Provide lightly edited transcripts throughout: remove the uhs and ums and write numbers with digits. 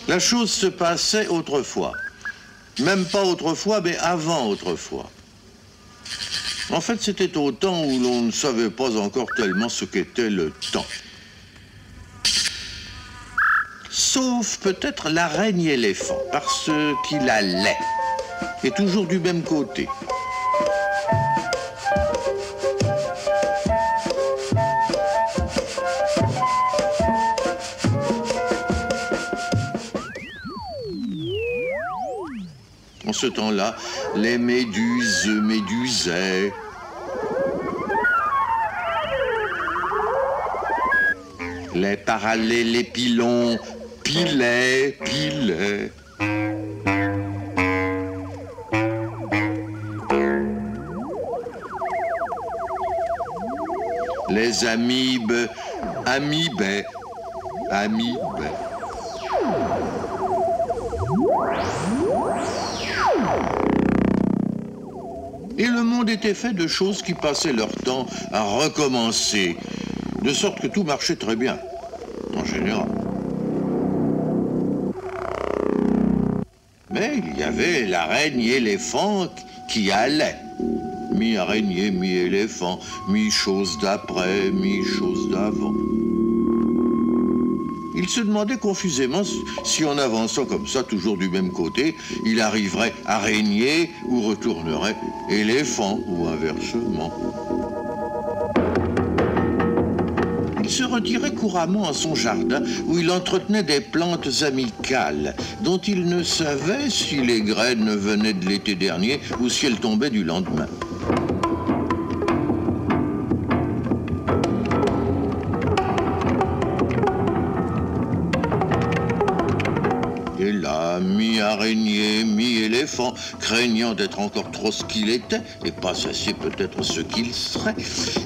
La chose se passait autrefois. Même pas autrefois, mais avant autrefois. En fait, c'était au temps où l'on ne savait pas encore tellement ce qu'était le temps. Sauf peut-être l'araigne éléphant, parce qu'il allait. Et toujours du même côté. En ce temps-là, les méduses médusaient. Les parallélépilons pilaient. Les amibes amibaient. Et le monde était fait de choses qui passaient leur temps à recommencer, de sorte que tout marchait très bien, en général. Mais il y avait l'araigne éléphant qui allait. Mi-araignée, mi-éléphant, mi-chose d'après, mi-chose d'avant. Il se demandait confusément si en avançant comme ça, toujours du même côté, il arriverait araignée ou retournerait éléphant ou inversement. Il se retirait couramment à son jardin où il entretenait des plantes amicales dont il ne savait si les graines venaient de l'été dernier ou si elles tombaient du lendemain. Et là, mi-araignée, mi-éléphant, craignant d'être encore trop ce qu'il était, et pas assez peut-être ce qu'il serait,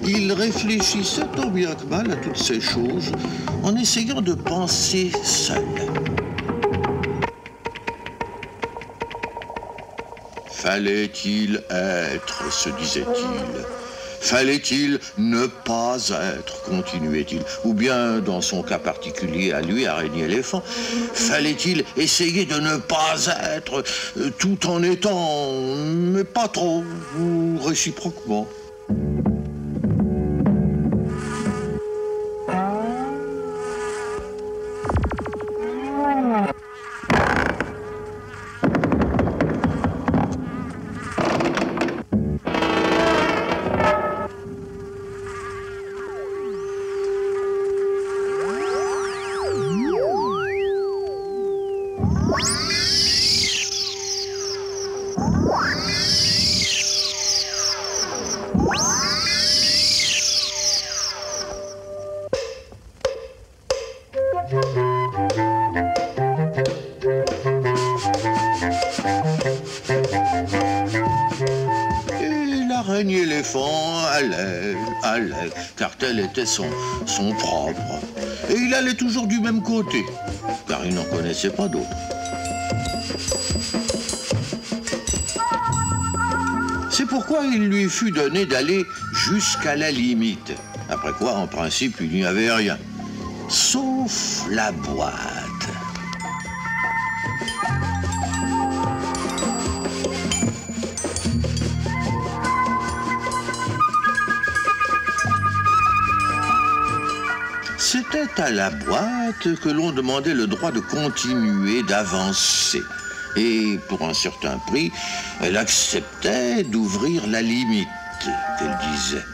il réfléchissait tant bien que mal à toutes ces choses, en essayant de penser seul. Fallait-il être, se disait-il. Fallait-il ne pas être, continuait-il. Ou bien, dans son cas particulier à lui, araignée-éléphant, fallait-il essayer de ne pas être, tout en étant, mais pas trop, ou réciproquement. L'araignée-éléphant allait, car tel était son propre. Et il allait toujours du même côté, car il n'en connaissait pas d'autre. C'est pourquoi il lui fut donné d'aller jusqu'à la limite, après quoi, en principe, il n'y avait rien, sauf la boîte. C'était à la boîte que l'on demandait le droit de continuer d'avancer. Et pour un certain prix, elle acceptait d'ouvrir la limite, qu'elle disait.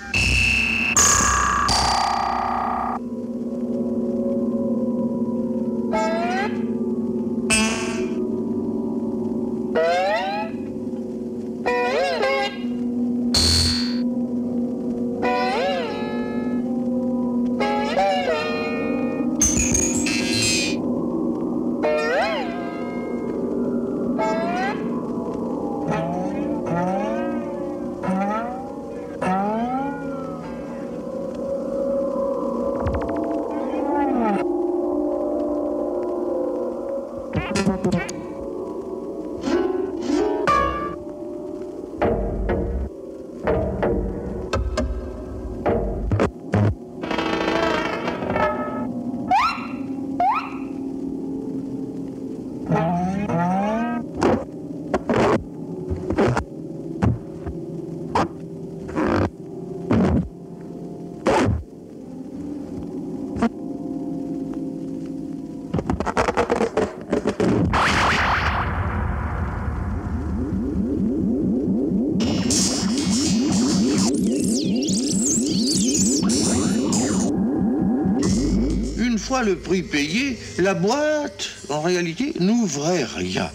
fois le prix payé, la boîte, en réalité, n'ouvrait rien.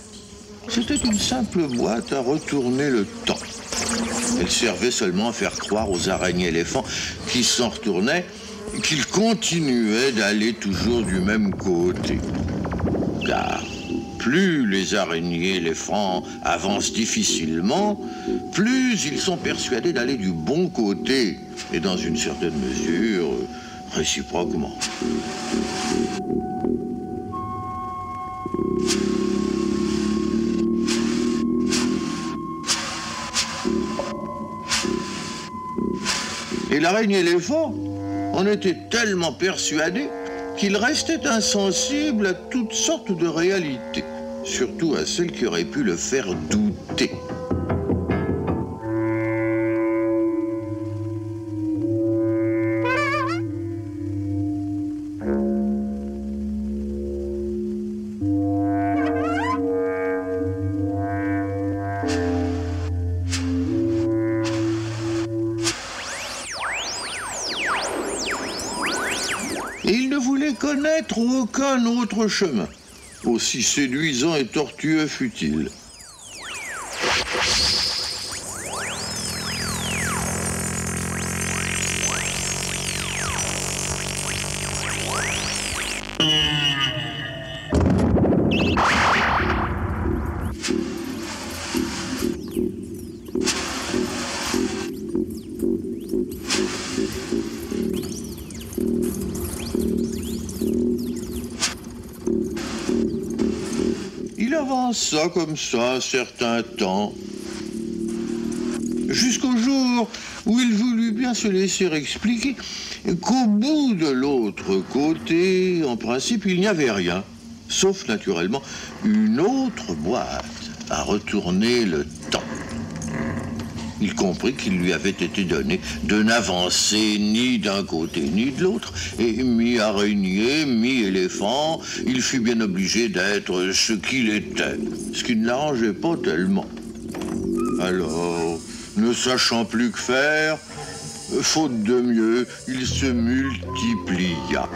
C'était une simple boîte à retourner le temps. Elle servait seulement à faire croire aux araignées-éléphants qui s'en retournaient qu'ils continuaient d'aller toujours du même côté. Car plus les araignées-éléphants avancent difficilement, plus ils sont persuadés d'aller du bon côté, et dans une certaine mesure, réciproquement. Et l'araignée-éléphant en était tellement persuadé qu'il restait insensible à toutes sortes de réalités, surtout à celles qui auraient pu le faire douter. Et il ne voulait connaître aucun autre chemin, aussi séduisant et tortueux fût-il. Il avança comme ça un certain temps, jusqu'au jour où il voulut bien se laisser expliquer qu'au bout de l'autre côté, en principe, il n'y avait rien, sauf naturellement une autre boîte à retourner le temps. Il comprit qu'il lui avait été donné de n'avancer ni d'un côté ni de l'autre, et mi-araignée, mi-éléphant, il fut bien obligé d'être ce qu'il était, ce qui ne l'arrangeait pas tellement. Alors, ne sachant plus que faire, faute de mieux, il se multiplia.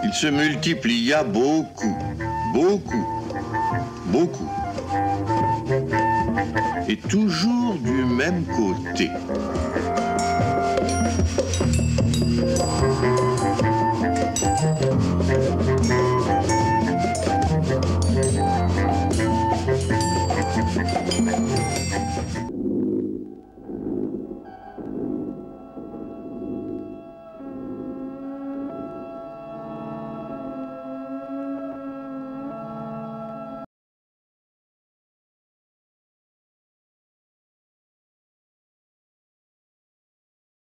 Il se multiplia beaucoup, beaucoup, beaucoup. Et toujours du même côté.